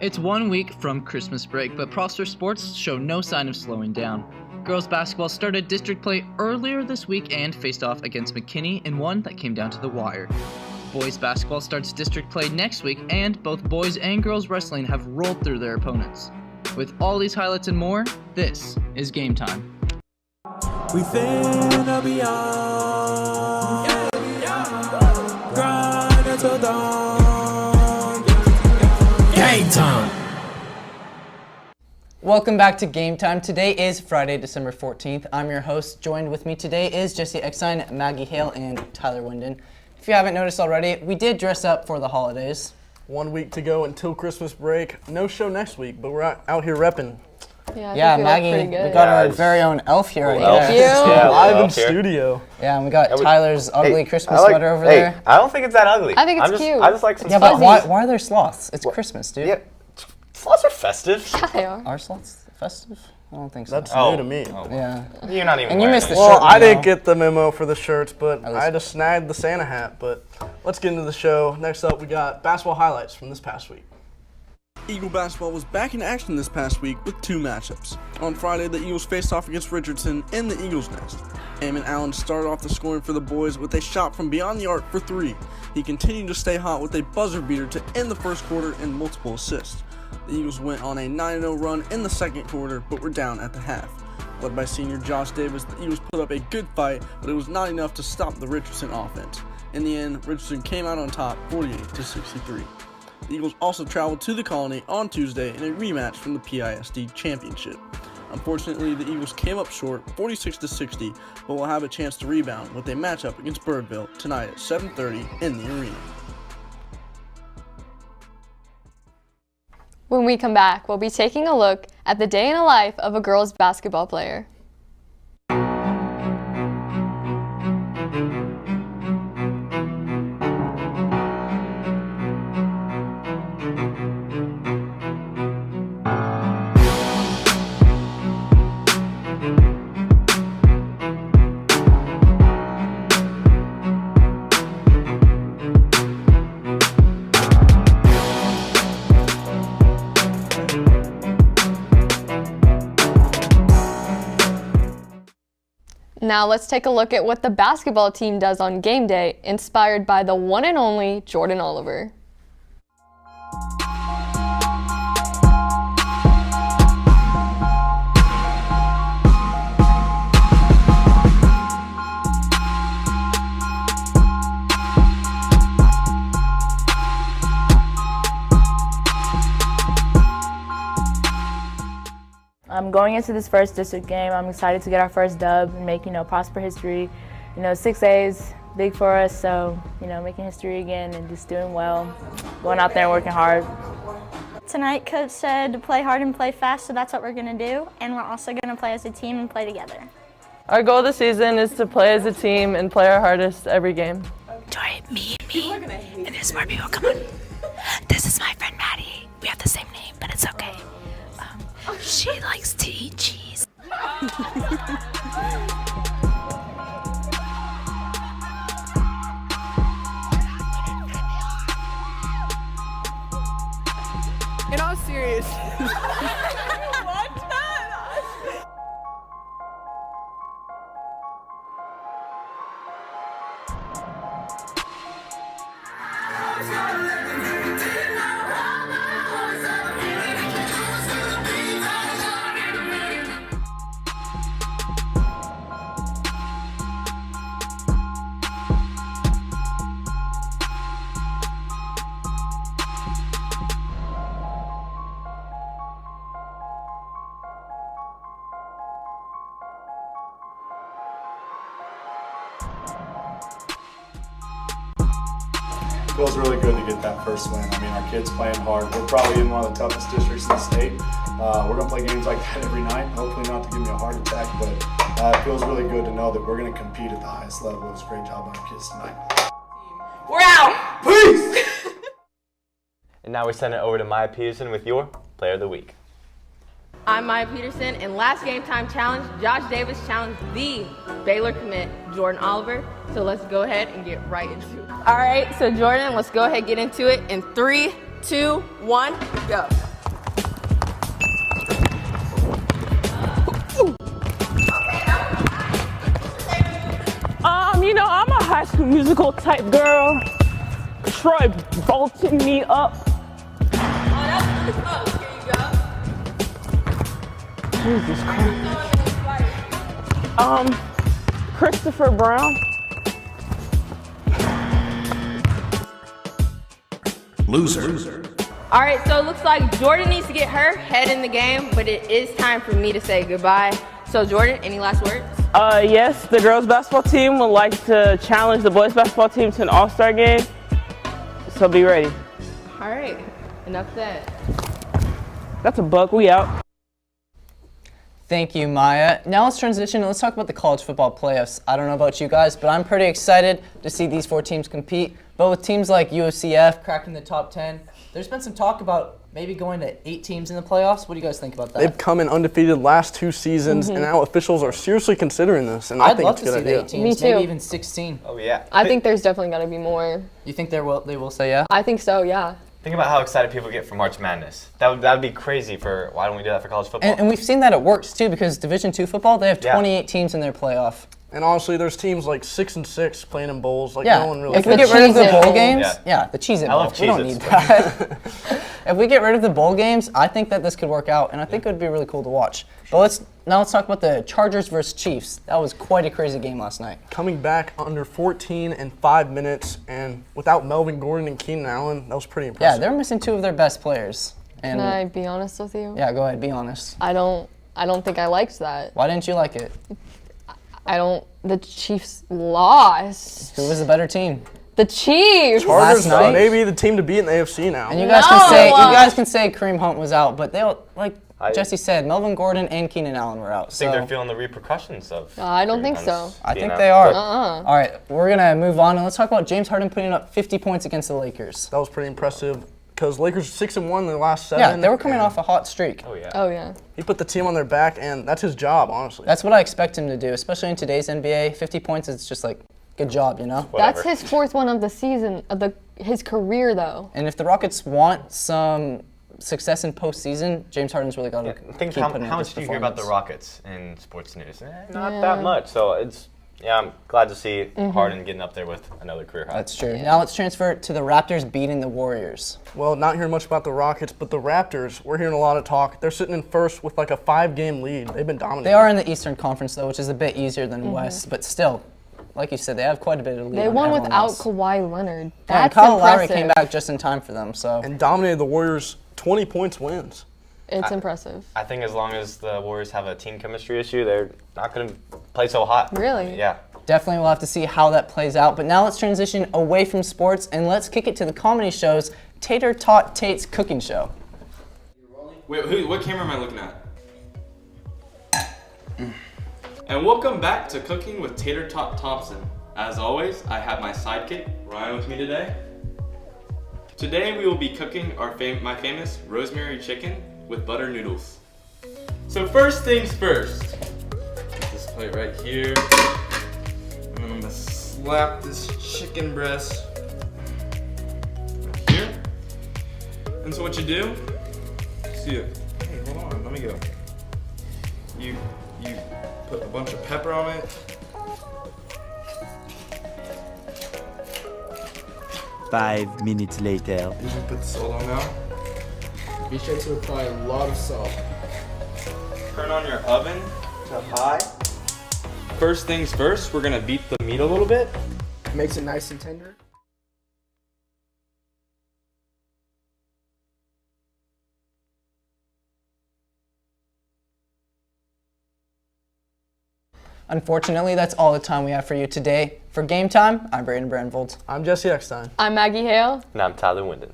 It's 1 week from Christmas break, but Prosser sports show no sign of slowing down. Girls basketball started district play earlier this week and faced off against McKinney in one that came down to the wire. Boys basketball starts district play next week, and both boys and girls wrestling have rolled through their opponents. With all these highlights and more, this is Game Time. Within or beyond, grind until dawn. Game time. Welcome back to Game Time. Today is Friday, December 14th. I'm your host. Joined with me today is Jesse Eckstein, Maggie Hale, and Tyler Winden. If you haven't noticed already, we did dress up for the holidays. 1 week to go until Christmas break. No show next week, but we're out here repping. Yeah, Maggie, we got our very own elf here. Thank you. Yeah, live in studio. Yeah, and we got Tyler's ugly Christmas sweater over there. I don't think it's that ugly. I think it's cute. I just like some Yeah, but why are there sloths? It's Christmas, dude. Yeah, sloths are festive. Yeah, they are. Are sloths festive? I don't think so. That's new to me. Yeah. You're not even And you missed the Well, shirt. I didn't get the memo for the shirts, but I just snagged the Santa hat. But let's get into the show. Next up, we got basketball highlights from this past week. Eagle basketball was back in action this past week with two matchups. On Friday, the Eagles faced off against Richardson in the Eagles' Nest. Eamon Allen started off the scoring for the boys with a shot from beyond the arc for three. He continued to stay hot with a buzzer beater to end the first quarter and multiple assists. The Eagles went on a 9-0 run in the second quarter, but were down at the half. Led by senior Josh Davis, the Eagles put up a good fight, but it was not enough to stop the Richardson offense. In the end, Richardson came out on top 48-63. The Eagles also traveled to the Colony on Tuesday in a rematch from the PISD Championship. Unfortunately, the Eagles came up short 46-60, but will have a chance to rebound with a matchup against Birdville tonight at 7:30 in the arena. When we come back, we'll be taking a look at the day in the life of a girls basketball player. Now let's take a look at what the basketball team does on game day, inspired by the one and only Jordan Oliver. Going into this first district game, I'm excited to get our first dub and make, Prosper history. 6A's big for us, so, making history again and just doing well, going out there and working hard. Tonight, Coach said to play hard and play fast, so that's what we're going to do, and we're also going to play as a team and play together. Our goal this season is to play as a team and play our hardest every game. Joy, me, and there's more people. Come on. This is my friend Maddie. We have the same name, but it's okay. She likes to eat cheese. In all seriousness. It feels really good to get that first win. I mean, our kids playing hard. We're probably in one of the toughest districts in the state. We're going to play games like that every night. Hopefully not to give me a heart attack, but it feels really good to know that we're going to compete at the highest level. It was a great job by our kids tonight. We're out! Peace! And now we send it over to Maya Peterson with your Player of the Week. I'm Maya Peterson, and last Game Time challenge, Josh Davis challenged the Baylor commit, Jordan Oliver. So let's go ahead and get right into it. All right, so Jordan, let's go ahead and get into it in 3, 2, 1, go. I'm a High School Musical type girl. Troy bolted me up. Jesus Christ. Christopher Brown. Loser. All right, so it looks like Jordan needs to get her head in the game, but it is time for me to say goodbye. So Jordan, any last words? Yes, the girls basketball team would like to challenge the boys basketball team to an all-star game. So be ready. All right, enough said. That's a bug, we out. Thank you, Maya. Now let's transition and let's talk about the college football playoffs. I don't know about you guys, but I'm pretty excited to see these 4 teams compete. But with teams like UCF cracking the top 10, there's been some talk about maybe going to 8 teams in the playoffs. What do you guys think about that? They've come in undefeated last 2 seasons, and now officials are seriously considering this. And I'd think love it's to a see good the idea. 8 teams, Me too. maybe even 16. Oh, yeah. I think there's definitely got to be more. You think they will say yeah? I think so, yeah. Think about how excited people get for March Madness. That would be crazy for, why don't we do that for college football? And we've seen that it works too, because Division II football, they have 28 teams in their playoff. And honestly, there's teams like 6 and 6 playing in bowls. Like Yeah, no one really. if we get rid of the bowl games, Yeah. the Cheez-It I Bowl, love we don't Cheez-Its. need that. If we get rid of the bowl games, I think that this could work out, and I think it would be really cool to watch. But let's talk about the Chargers versus Chiefs. That was quite a crazy game last night. Coming back under 14 in 5 minutes, and without Melvin Gordon and Keenan Allen, that was pretty impressive. Yeah, they're missing 2 of their best players. And Can I be honest with you? Yeah, go ahead, be honest. I don't think I liked that. Why didn't you like it? The Chiefs lost. Who was the better team? The Chiefs. Chargers Last night? may be the team to beat in the AFC now. And you guys can say Kareem Hunt was out, but Jesse said, Melvin Gordon and Keenan Allen were out. I think they're feeling the repercussions of. I don't think so. I think they are. All right, we're gonna move on and let's talk about James Harden putting up 50 points against the Lakers. That was pretty impressive because Lakers are 6-1 in their last 7. Yeah, they were coming off a hot streak. Oh yeah. Oh yeah. He put the team on their back, and that's his job, honestly. That's what I expect him to do, especially in today's NBA. 50 points is just like, good job, you know? Whatever. That's his 4th one of the season, of his career though. And if the Rockets want some success in postseason, James Harden's really got to Think keep putting how in much this do you hear about the performance. Rockets in sports news? Not that much. So I'm glad to see Harden getting up there with another career high. That's true. Now let's transfer to the Raptors beating the Warriors. Well, not hearing much about the Rockets, but the Raptors, we're hearing a lot of talk. They're sitting in first with like a 5-game lead. They've been dominating. They are in the Eastern Conference though, which is a bit easier than West, but still, like you said, they have quite a bit of lead. They on won everyone without else. Kawhi Leonard. Yeah, and That's Kyle Lowry impressive. came back just in time for them. So and dominated the Warriors 20 points wins. It's impressive. I think as long as the Warriors have a team chemistry issue, they're not going to play so hot. Really? Yeah. definitely we'll have to see how that plays out. But now let's transition away from sports and let's kick it to the comedy shows, Tater Tot Tate's Cooking Show. Wait, what camera am I looking at? And welcome back to Cooking with Tater Tot Thompson. As always, I have my sidekick, Ryan, with me today. Today we will be cooking my famous rosemary chicken with butter noodles. So first things first, get this plate right here. And I'm gonna slap this chicken breast right here. And so what you do, hey, hold on, let me go. You put a bunch of pepper on it. 5 minutes later. You should put the salt on now. Be sure to apply a lot of salt. Turn on your oven to high. First things first, we're gonna beat the meat a little bit. Makes it nice and tender. Unfortunately, that's all the time we have for you today. For Game Time, I'm Braden Brandvold. I'm Jesse Eckstein. I'm Maggie Hale. And I'm Tyler Winden.